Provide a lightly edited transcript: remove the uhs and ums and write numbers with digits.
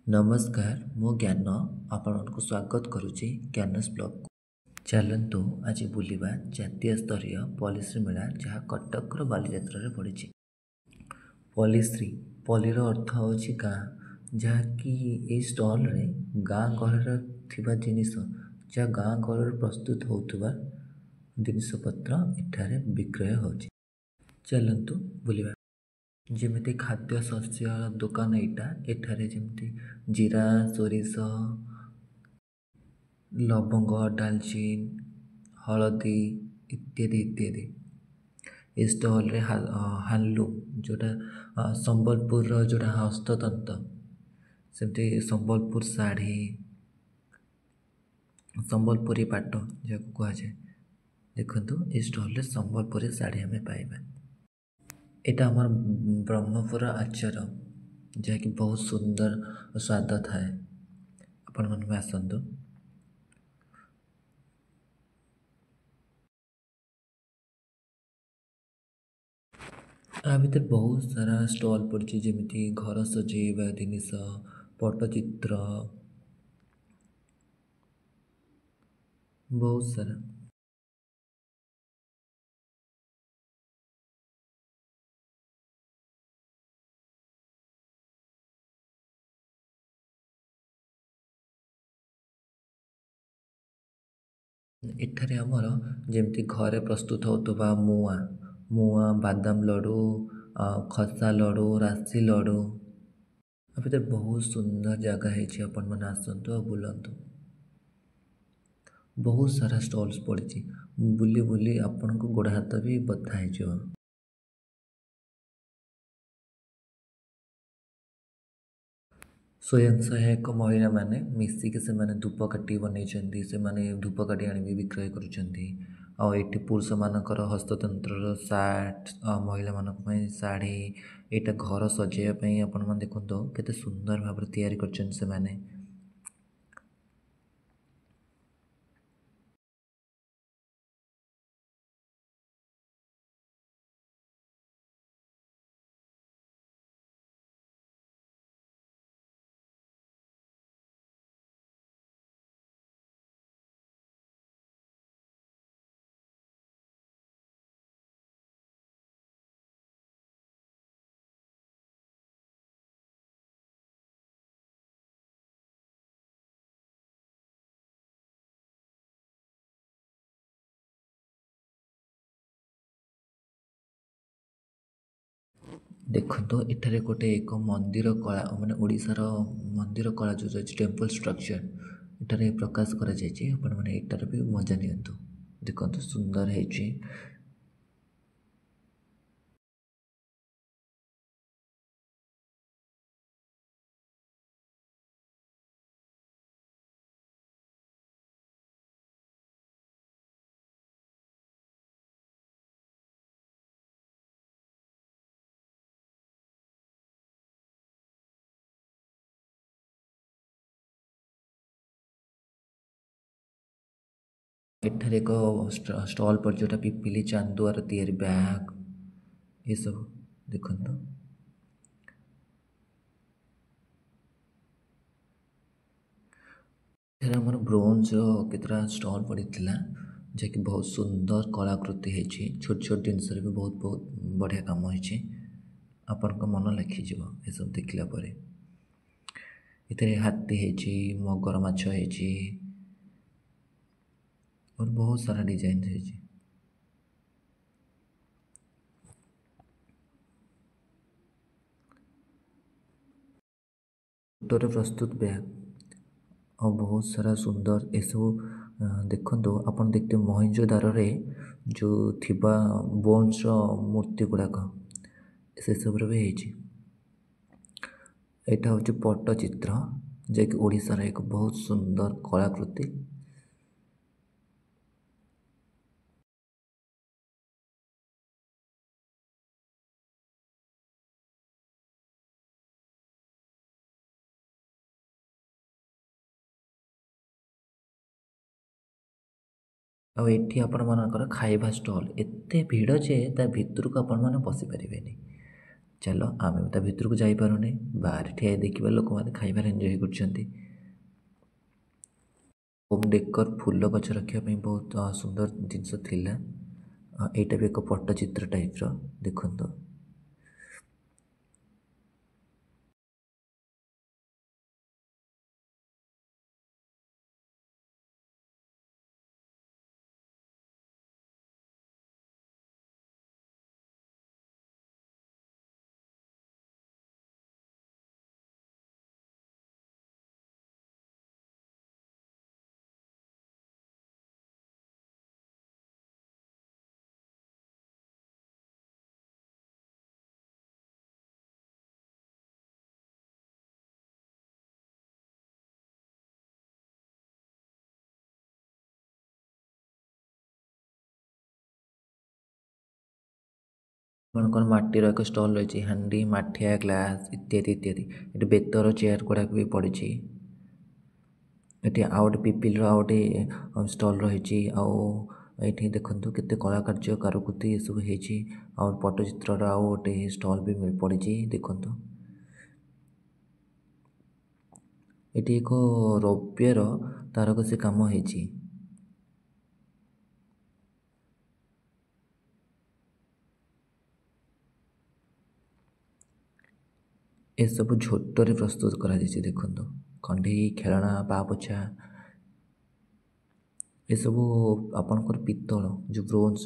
नमस्कार मो ज्ञान आपको स्वागत करुच्ची ज्ञानस ब्लॉग को चलतु आज बुलवा जातीय स्तरीय पॉलिश्री मेला जहाँ कटक बालीजात्रा पड़ी। पॉलिश्री पॉलीर अर्थ हूँ गाँ जहाँकि ये स्टल रे गाँ गहर थिबा जिनिस जहाँ गाँ गहर प्रस्तुत होतुबा जिनिसपत्र एठारे विक्रय होची। चलतु बुलवा जमी खाद्य शस्य दुकान एठारे जमी जीरा सोरिष लवंग डालचीन हलदी इत्यादि इत्यादि। इस स्टल रे हालूम जोटा संबलपुर जोटा हस्ततंत्र सेमती संबलपुर शाढ़ी संबलपुरी पाट जहाँ कहुए देखु ये स्टल रे संबलपुरी शाढ़ी आम पाइबा। यहाँ आम ब्रह्मपुर आचार जहाँकि बहुत सुंदर स्वाद थाए आपण मन में आसतु। आ भर बहुत सारा स्टल पड़ी जमी घर सजेवा जिनिस पट्टचित्र बहुत सारा। एठारे आमर जमी घरे प्रस्तुत होतुबा मुआ मुआ बादाम लड्डू खसा लड्डू राशि लड्डू आ भर बहुत सुंदर जगह है आपण मैंने आसतु आ बुलतु। बहुत सारा स्टल्स पड़ी बुली बुली आपण को गोड़ हाथ भी बथा हो। स्वयं सहायक महिला माने मिसिकी से माने धूपकाठी बन से धूपकाठी आनी विक्रय कर पुरुष मानकर हस्ततंत्र सार्ट महिला मान शाढ़ी यहाँ घर सजाइवाई आपण मैंने देखो केते सुंदर भाव तैयारी कर। देखो एठारे गोटे एक मंदिर कला माने ओडिशार मंदिर कला जो टेम्पल स्ट्रक्चर एठारे प्रकाश करा जायछि। आपण माने एटार भी मजा नियंतु देखो सुंदर है। एठारे एक स्टॉल पर जोटा पिपिली चांदुआर तैयारी बैग ये सब देखो। आमर ब्रोंज केतटा स्टॉल पड़ी जहाँकि बहुत सुंदर कलाकृति है छोट छोट जिनस भी बहुत बहुत बढ़िया कम हो आपण को मन लखीज ये सब देखला परे। इतने हाथी है मगर माछ है और बहुत सारा डिजाइन है। फोटोरे प्रस्तुत बैग और बहुत सारा सुंदर ये सब देखो अपन देखते मोहनजोदारो रे जो थिबा बोन्स मूर्ति गुड़ाक से सब भी है। यहाँ हूँ पट्टचित्र जैकि ओडिशार एक बहुत सुंदर कलाकृति। और ये आपण मानकर खाइबा स्टल एते भीड़ जे ता भितर को आपण मैंने पशि पारे। ଚାଲ ଆମେ ତା ଭିତରକୁ ଯାଇପାରୁନି, ବାହାରେ ଠିଆ ହେଇ ଦେଖିବା ଲୋକମାନେ ଖାଇବାରେ ଏନ୍ଜୟ କରୁଛନ୍ତି। ହୋମ୍ ଡେକର୍ ଫୁଲ ଗଛ ରଖିବା ପାଇଁ ବହୁତ ସୁନ୍ଦର ଜିନିଷ ଥିଲା। ଏଇଟା ବି ଏକ ପଟ୍ଟଚିତ୍ର ଟାଇପ୍ର ଦେଖନ୍ତୁ। ଆପଣଙ୍କର ମାଟିର ଏକ ଷ୍ଟଲ୍ ରହିଛି, ହାଣ୍ଡି, ମାଠିଆ, ଗ୍ଲାସ୍ ଇତ୍ୟାଦି ଇତ୍ୟାଦି। ଏଠି ବେତର ଚେୟାର ଗୁଡ଼ାକ ବି ପଡ଼ିଛି। ଏଠି ଆଉ ଗୋଟେ ପିପିଲର ଆଉ ଗୋଟେ ଷ୍ଟଲ୍ ରହିଛି। ଆଉ ଏଇଠି ଦେଖନ୍ତୁ କେତେ କଳାକାର୍ଯ୍ୟ କାରୁକୃତି ଏସବୁ ହେଇଛି। ଆଉ ପଟ୍ଟଚିତ୍ରର ଆଉ ଗୋଟେ ଷ୍ଟଲ୍ ବି ପଡ଼ିଛି ଦେଖନ୍ତୁ। ଏଠି ଏକ ରୌପ୍ୟର ତାରକସି କାମ ହେଇଛି। ଏସବୁ ଝୋଟରେ ପ୍ରସ୍ତୁତ କରାଯାଇଛି ଦେଖନ୍ତୁ। କଣ୍ଢେଇ, ଖେଳଣା, ପାପୋଛା ଏସବୁ ଆପଣଙ୍କର ପିତ୍ତଳ ଯେଉଁ ବ୍ରୋଞ୍ଜ